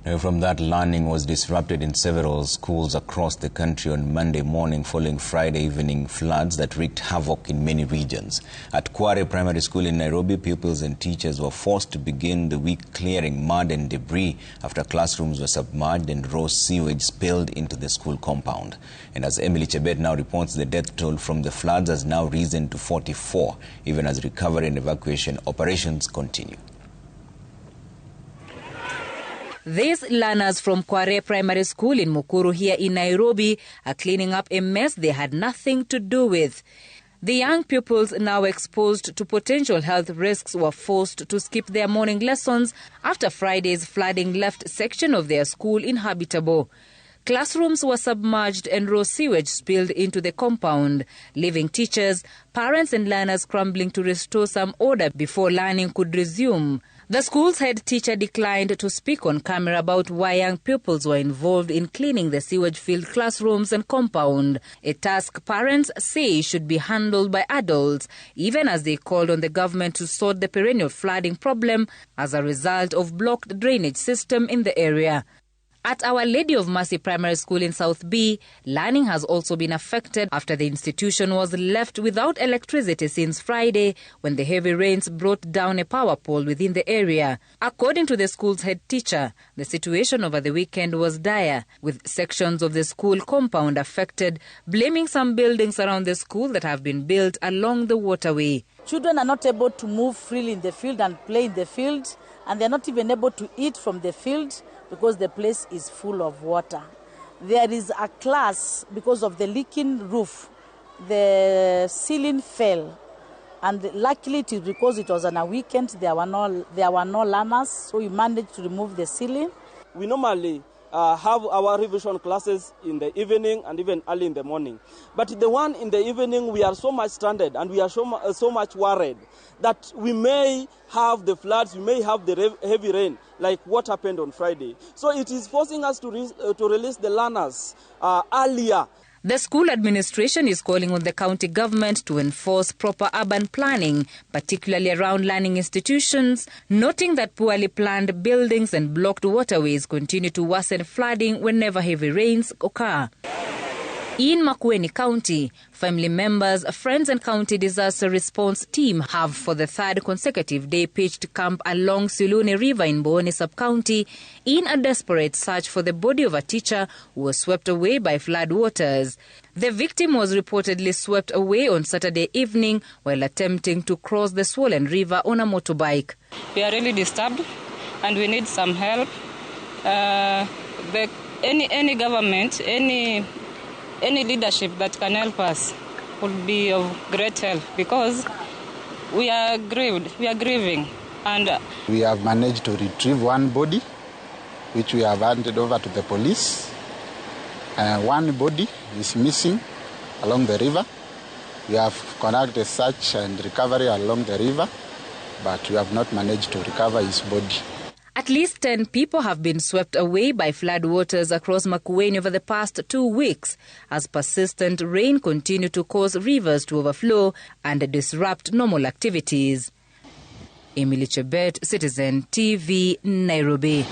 Now, from that, learning was disrupted in several schools across the country on Monday morning following Friday evening floods that wreaked havoc in many regions. At Kware Primary School in Nairobi, pupils and teachers were forced to begin the week clearing mud and debris after classrooms were submerged and raw sewage spilled into the school compound. And as Emily Chebet now reports, the death toll from the floods has now risen to 44, even as recovery and evacuation operations continue. These learners from Kware Primary School in Mukuru here in Nairobi are cleaning up a mess they had nothing to do with. The young pupils, now exposed to potential health risks, were forced to skip their morning lessons after Friday's flooding left section of their school inhabitable. Classrooms were submerged and raw sewage spilled into the compound, leaving teachers, parents and learners scrambling to restore some order before learning could resume. The school's head teacher declined to speak on camera about why young pupils were involved in cleaning the sewage-filled classrooms and compound, a task parents say should be handled by adults, even as they called on the government to sort the perennial flooding problem as a result of blocked drainage system in the area. At Our Lady of Mercy Primary School in South B, learning has also been affected after the institution was left without electricity since Friday when the heavy rains brought down a power pole within the area. According to the school's head teacher, the situation over the weekend was dire, with sections of the school compound affected, blaming some buildings around the school that have been built along the waterway. Children are not able to move freely in the field and play in the field, and they're not even able to eat from the field because the place is full of water. There is a class, because of the leaking roof, the ceiling fell. And luckily it is because it was on a weekend, there were no learners, so we managed to remove the ceiling. We normally have our revision classes in the evening and even early in the morning. But the one in the evening, we are so much stranded and we are so much worried that we may have the floods, we may have the heavy rain, like what happened on Friday. So it is forcing us to release the learners earlier. The school administration is calling on the county government to enforce proper urban planning, particularly around learning institutions, noting that poorly planned buildings and blocked waterways continue to worsen flooding whenever heavy rains occur. In Makueni County, family members, friends and county disaster response team have for the third consecutive day pitched camp along Suluni River in Booni sub-county in a desperate search for the body of a teacher who was swept away by flood waters. The victim was reportedly swept away on Saturday evening while attempting to cross the swollen river on a motorbike. We are really disturbed and we need some help. Any government, any leadership that can help us would be of great help because we are grieved, we are grieving. And we have managed to retrieve one body, which we have handed over to the police. One body is missing along the river. We have conducted search and recovery along the river, but we have not managed to recover his body. At least 10 people have been swept away by flood waters across Makueni over the past 2 weeks as persistent rain continued to cause rivers to overflow and disrupt normal activities. Emily Chebet, Citizen TV, Nairobi.